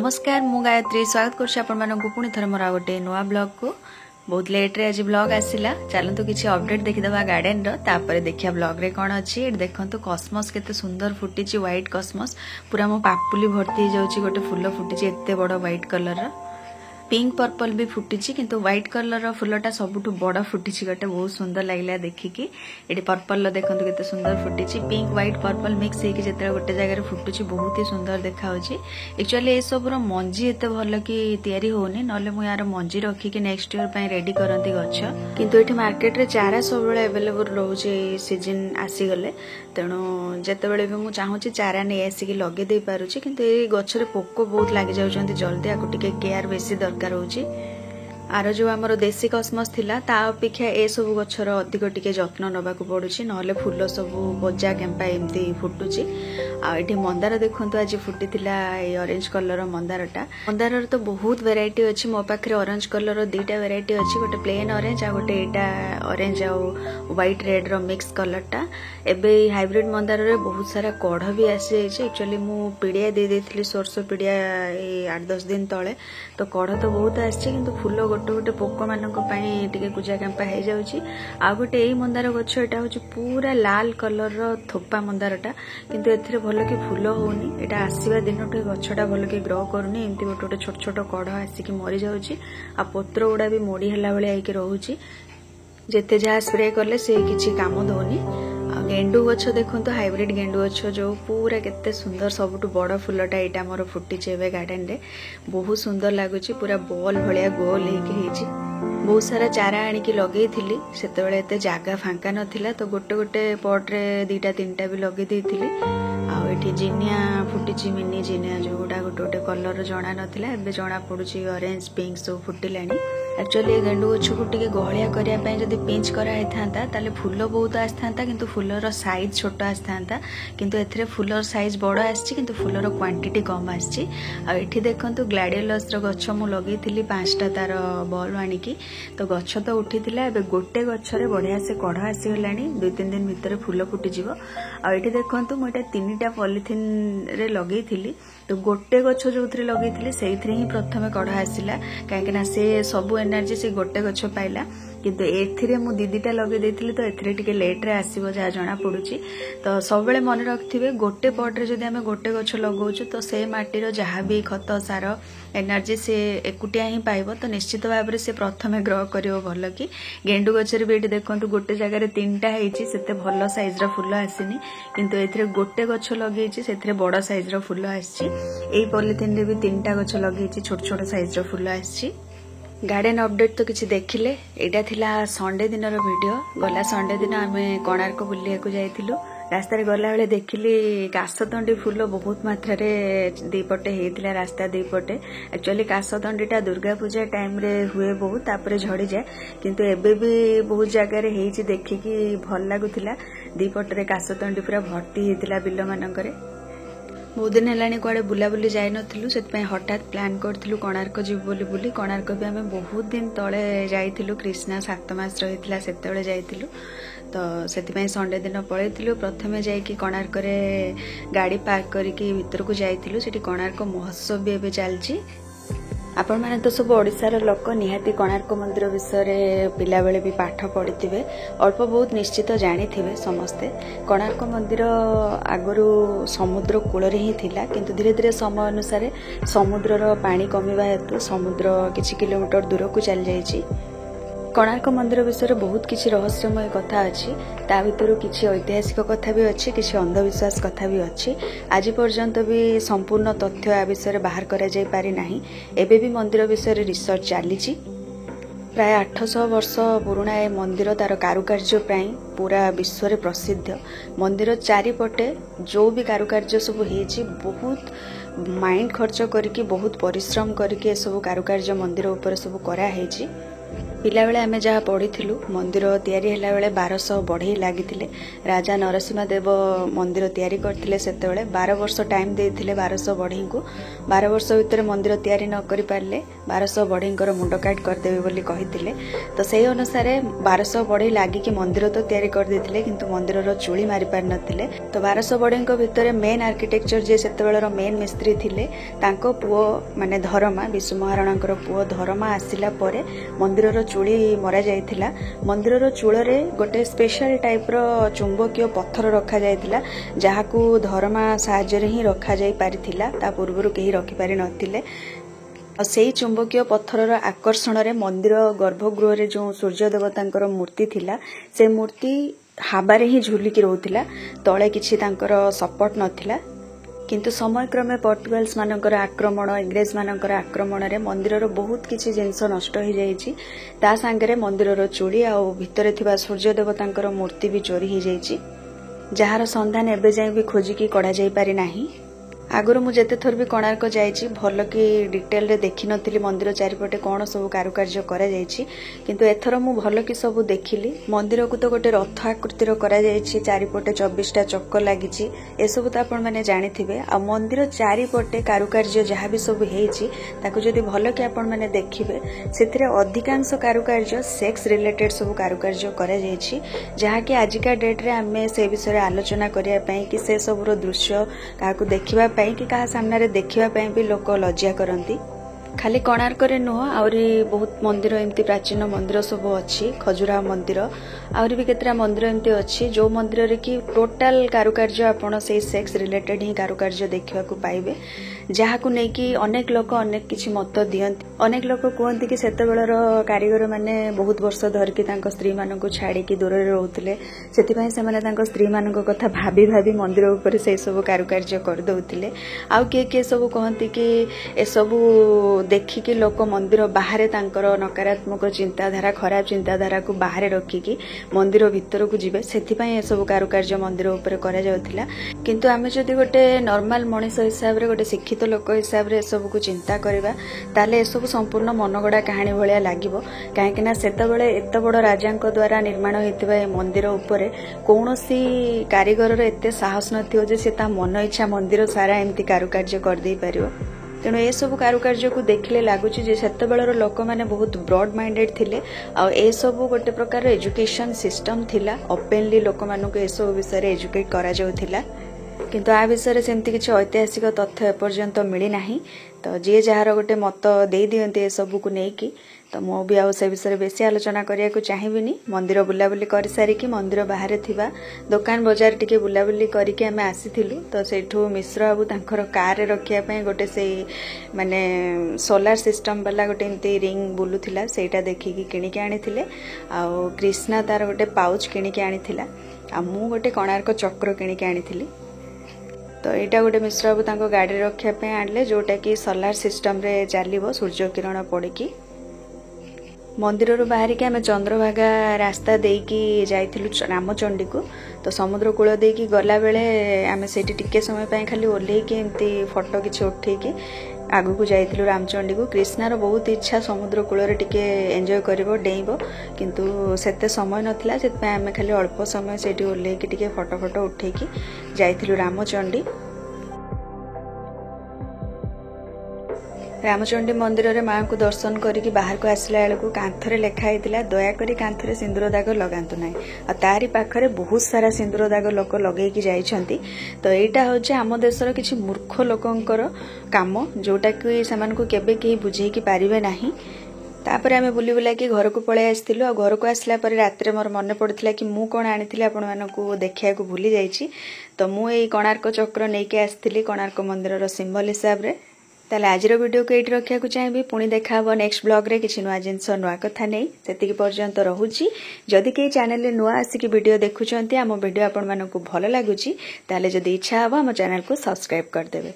नमस्कार मु गायत्री स्वागत करुँ थर मोर गोटे नुआ ब्लॉग को बहुत लेट रे आज ब्लॉग आसला चलतु किसी अपडेट देखीदे गार्डन रो देखिया ब्लॉग रे कौन अच्छी देखु कस्मस केते सुंदर फुटी व्हाइट कस्मस पूरा मो पापुली भर्ती जाऊँगी गोटे फुल फुटी एत बड़ व्हाइट कलर पिंक पर्पल भी फुटी किंतु व्हाइट कलर फुलटा सबुठ बड़ फुटी गोटे बहुत सुंदर लगे देखिकी ये पर्पल देखो केते सुंदर फुटी पिंक व्हाइट पर्पल मिक्स होगी जिते गोटे जगह फुटुची बहुत ही सुंदर देखा एक्चुअली ये सब मंजी एत भल कि तैयारी होनी ना मुझे यार मंजी रखिकी नेक्स्ट ईयर रेडी करती गछ किंतु ये मार्केट रे चारा सब अवेलेबल रोचे सीजन आसीगले तेणु जितेबले भी मुझे चाहूँगी चारा नहीं आसिक लगे दे पारुची किंतु ये गछरे पोक बहुत लग जाउछंती जल्दी आको टिके केयर बेसी दरकार होची आर जो आमर देशी कस्मस थिला ता अपेक्षा ए सब गछर अधिक टिके जत्न नबाकू पड़ुची नले फूल सब बजा केम्पा एमती फुटुची आ एठी मंदार देखंतु आज फुटी थिला ए ऑरेंज कलर मंदारटा मंदार तो बहुत वेराइटी अछि मो पाखरे ऑरेंज कलर दुईटा वेराइटी अछि गोटे प्लेन ऑरेंज आ गोटे एटा ऑरेंज आ व्हाइट रेड रो मिक्स कलरटा एबे हाइब्रिड मंदार रे बहुत सारा कढ़ भी आसी जाइछे एक्चुअली मु पीडिया दे देथिली सोरसो पीडिया ए 8-10 दिन तळे तो कढ़ तो बहुत आछि किंतु फूल गोटे गोटे पोक मानक टिके कुजा कैंपा हो जाउची आ गोटे एई मंदार गछ एटा होची पूरा लाल कलर रो थोपा मंदारटा किंतु एथिरे भलो कि फूल होनी एटा आसीबा दिनटे गछटा भलो कि ग्रो करनी एमती गोटे गोटे छोट छोट कढ़ आसिकी मरी जाउची आ पत्र गुडा भी मोड़ी हला बेले आइके रहूची जेते जहाँ स्प्रे करले से किछि काम दोनी गेंडू गछ देखो हाइब्रिड गेंडू गछ जो पूरा केते सुंदर सबुठ बड़ फुलटा यहाँ मोर फुटी गार्डन रे बहुत सुंदर लगुच पूरा बॉल भाया गोल होगी बहुत सारा चारा आनिकी लगे से एते जागा फांका नथिला तो गोटे गोटे पट रे 2-3टा भी लगे देइथिली आठी जिनिया फुटी मिनी जिनिया जो गुड़ा गोटे गोटे कलर जना नथिला एबे जना पड़ुची ऑरेंज पिंक सब फुटिलानी एक्चुअली गेंडू गछ को टिके गहलिया करिया पय जदी पिंच करा हेथांता ताले फूल बहुत आस्थांता किंतु फूलर साइज छोट आस्थांता किंतु एथरे फूलर साइज बड़ आछि किंतु फूलर क्वांटिटी कम आछि आ एठी देखंतु ग्लैडियोलस रो गछ मु लगेइथिली 5टा तार बॉल आनिकी तो गछ तो उठीथिला एबे गोटे गछरे बढ़िया से कढ़ आसी गलानी 2-3 दिन भितर फूल फुटी जिवो आ एठी देखंतु म एटा 3टा पॉलिथिन रे लगेइथिली तो गोटे गछ जोथरे लगेइथिली सेइथरे ही प्रथमे कढ़ आसीला काहे ना से सब एनर्जी से गोटे गछ पाइला किंतु एथिरे मु दीदीटा लगे देथिली तो एथिरे टिके लेट रे आसीबो जा जणा पडुची तो सब बेले मन रखथिबे गोटे पट रे जदी हमें गोटे गछ लगाउछु तो से माटी रो जहा भी खत सार एनर्जी से एकुटिया ही पाइबो तो निश्चित भाबरे से प्रथमे ग्रो करिवो भलो कि गेंडू गछरे बेटी देखंतु गोटे जगह रे 3टा हेची सेते भलो साइज रो फूल आसीनी किंतु एथिरे गोटे गछ लगेइची सेथिरे बड़ साइज रो फूल आसी एई पॉलिथिन रे भी 3टा गछ लगेइची छोट छोट साइज रो फूल आसी गार्डन अपडेट तो किसी देखिले एटा थिला संडे दिन रो वीडियो गला संडे दिन आमे कोणार्क बुलिया को जाइथिलु रास्ता रे गला बेले देखिली कासतंडी फूल बहुत मात्रा रे दीपटे हेतिला रास्ता दीपटे एक्चुअली कासतंडीटा दुर्गा पूजा टाइम रे हुए बहुत तापरे झड़ी जाए किंतु एबे भी बहुत जगह रे हेची देखिकी भल लागुथिला दीपटे रे कासतंडी पूरा भर्ती हेतिला बिल मानकरे बहुत दिन है कड़े बुलाबुली जाई नथिलु सेतपय हठात प्लान करथिलु कोणार्क जीव बोली बुली कोणार्क भी आमे बहुत दिन तळे जाइथिलु कृष्णा 7 मास रहितला सेतेबेले जाइथिलु तो सेतिपय संडे दिन पळैथिलु प्रथमे जाईकी कोणार्क रे गाड़ी पार्क करिकी भीतर को जाइथिलु सेठी कोणार्क महोत्सव भी एबे चलची आपण माने तो सब ओडिसार लोक निहाती कोणार्क मंदिर विषय पिला बेले भी पाठ पढ़ी अल्प बहुत निश्चित जानी थे समस्ते कोणार्क मंदिर आगरू समुद्र कूल ही थिला किंतु धीरे धीरे समय अनुसार समुद्रर पानी कमिबा हेतु समुद्र किछि किलोमीटर दूर को चल जाइछि कोणार्क मंदिर विषय बहुत किछि रहस्यमय कथा अछि ता भितरु किछि ऐतिहासिक कथा भी अछि किछि अंधविश्वास कथा भी अछि आज पर्यंत भी संपूर्ण तथ्य आ विषय बाहर करा जाय पारि नाही एबे भी मंदिर विषय रिसर्च चलीछि प्राय 800 वर्ष पुराना ए मंदिर तार कारुकार्य प्राय पूरा विश्व रे प्रसिद्ध मंदिर चारिपटे जो भी कारुकार्य सब हेछि बहुत माइंड खर्च करके बहुत परिश्रम करके सब कारुकार्य मंदिर ऊपर सब करा हेछि पिला बेले आमे जहाँ पढ़ीलु मंदिर तैयारी हैला बेले 1200 बढ़ई लगी राजा नरसिंह देव मंदिर तैयारी करथिले सेतेबेले 12 वर्ष टाइम देथिले 1200 बढ़ई को 12 वर्ष भितर मंदिर तैयारी न करि पारले 1200 बढ़ईकर मुंड काट करदेबे बोली कहिथिले। तो सेही अनुसार 1200 बढ़ई लागि कि मंदिर तो तैयारी कर देथिले किंतु मंदिरर चूली मारि पार नथिले। तो 1200 बढ़ईक भितर मेन आर्किटेक्चर जे सेतेबेलर मेन मिस्त्री थिले तांको पुओ माने धरमा विष्णु महाराणांकर पुओ धरमा आसिला परे मंदिरर चूली मरा जाइथिला। मंदिरर चूଳରେ गोटे स्पेशल टाइप रो चुंबकीय पत्थर रखा जाइथिला जहाकू धरमा साहाय्य रे ही रखा जाई पारिथिला ता पूर्वरु केही रखि पारि नथिले। से चुंबकीय पत्थरर आकर्षण रे मंदिर गर्भगृह रे जो सूर्य देवतांकर मूर्ति थिला से मूर्ति हाबारे ही झुलिकी रहउथिला तळे किछि तांकर सपोर्ट नथिला। किंतु समय क्रमे पोर्तुगाल्स मानकर आक्रमण इंग्रेज मानकर आक्रमण रे मंदिरर बहुत किछि जिंस नष्ट हो जाइछि ता संगे मंदिरर चूड़ी आ भितरे थिबा सूर्य देवतांकर मूर्ति भी चोरी हो जाइछि जहार संधान एबे जाय भी खोजिकी कढा जाई पारि नाही। आगुरु मु जेते थोर भी कोणार्क जाइछि भल कि डिटेल रे देखि नथिली मंदिर चारिपटे कोन सब कारुकार्य करा जाइछि किंतु एथर मु भल कि सब देखिली। मंदिर को तो गोटे रथ आकृतिर करा जाइछि चारिपटे 24टा चक्क लागिछि ए सब त आपण माने जानिथिबे। आ मंदिर चारिपटे कारुकार्य जहा भी सब हेछि ताको जदि भल कि आपण माने देखिबे सेथिरे अधिकांश कारुकार्य सेक्स रिलेटेड सब कारुकार्य करा जाइछि जहा कि आजिका डेट रे हमें से विषय आलोचना करिया पई कि से सब रो दृश्य काकू देखिबा कि कहा सामने देखा भी लोक लज्जा करती। खाली कोणार्क रे नुह आउरी बहुत मंदिर एमती प्राचीन मंदिर सब अच्छी खजुरा मंदिर आउरी भी केतरा मंदिर एमती अच्छी जो मंदिर रे कि टोटाल कारुकार्य आपण से सेक्स रिलेटेड ही कारुकार्य देखा पाइबे जहाकू नेकी अनेक लोक अनेक किछि मत दियंती। अनेक लोक कहते कि सेतेबेलर कारीगर माने बहुत वर्ष धरिकी तांको स्त्री मानकु छाड़ी की दूर रे रहउथिले सेतिपय से माने तांको स्त्री मानक कथा भाबी भाबी मंदिर ऊपर से सब कारुकार्य कर दउथिले। आउ के सब कहती कि ए सब देखिकी लोक मंदिर बाहर तांकर नकारात्मक चिंताधारा खराब चिंताधारा को बाहर रखिकी मंदिर भितर को जिबे सेतिपय ए सब कारुकार्य मंदिर ऊपर करा जाउथिला। किंतु आमे जदि गोटे नॉर्मल मनीष हिसाब रे गोटे शिक्षित लोक हिसाब रे सब को चिंता करबा ताले ए सब संपूर्ण मनगड़ा कहानी भलिया लागिबो काहेकि ना सेतेबेले एत बड़ राजांक द्वारा निर्माण होइतिबा ए मंदिर ऊपर कोनोसी कारीगर रे एते साहस नथियो जे से ता मन इच्छा मंदिर सारा एमती कारुकार्य कर देई परियो। तेणु ए सब कारुकार्य को देखले लागुची जे सेतेबेलर लोक माने बहुत ब्रॉड माइंडेड थिले आ ए सब गोटे प्रकार एजुकेशन सिस्टम थिला ओपनली लोक मानको ए सब विषय रे एजुकेट करा जाउथिला। किंतु आ विषय सेमती किछि ऐतिहासिक तथ्य एपर्यंत मिली नाही। तो जे जहार गोटे मत दे दियंते ए सब को नेकी तो मो भी आउ से विषय बेसी आलोचना करिया को चाहिबिनी। मंदिर बुलाबुली कर सारी कि मंदिर बाहर थिबा दुकान बाजार टिके बुलाबुली करिके हमें आसीथिलु। तो सेठू मिश्र बाबू तांकर कार रे रखिया पय गोटे से माने सोलार सिस्टम वाला गोटे एमती रिंग बुलुथिला सेटा देखिकी किणी के आनिथिले। आ कृष्णा तार गोटे पाउच किणी के आनिथिला आ मु गोटे कोणार्क चक्र किणी के आनिथिली। तो यहाँ गोटे मिश्र बाबू तांको गाड़ी रखिया पे आनले जोटा कि सोलार सिस्टम रे चलिबो सूर्य किरण पड़की। मंदिर रो बाहर के हमें चंद्रभागा रास्ता देकी जाइथिलु रामचंडी को। तो समुद्र कूल देकी गला बेले आमे सेठी टिके समय पय खाली ओल्हे के एमती फोटो किछि उठे के आगु को जाइथिलु रामचंडी को। कृष्णार बहुत इच्छा समुद्र कूल रे टिके एन्जॉय करबो डेइबो किंतु सेते समय नथिला सेत पय आमे खाली अल्प समय सेठी ओल्हे के टिके फोटो उठे के जाइथिलु रामचंडी। रामचंडी मंदिर रे मां को दर्शन करिकी बाहर को आसला बेलू कांथरे लेखा होता दयाकोरी कांथरे सिंदूर दाग लगातु ना आ तारी पाखरे बहुत सारा सिंदूर दाग लोक लगेकी जाइछंती। तो यहाँ हूँ आम देशर किसी मूर्ख लोकंकर काम जोटा कि सेमानकु केबे केही बुझेकी पारिबे नाही। तापर आमे बुली बुला कि घर को पळे आस्थिलु आ घर को आसला पर रात्रे मोर मन पड़थिला कि मु कोन आनिथिले आपण मानकु देखिया को भूली जाईची। तो मु एई कोणार्क चक्र नेकी आस्थिली कोणार्क मंदिर रो सिंबल हिसाब रे। ताले आजिर वीडियो को एठी रखिया को चाहिबी पुणी देखा हबो नेक्स्ट ब्लॉग रे किछि नुआ जिंस नुआ कथा नै सेतिकी पर्यंत रहूची। जदि के चैनल रे नुआ आसी कि वीडियो देखुचंती हम वीडियो आपण मानकु भलो लागुची ताले जदि इच्छा हबो हम चैनल को सब्सक्राइब कर देबे।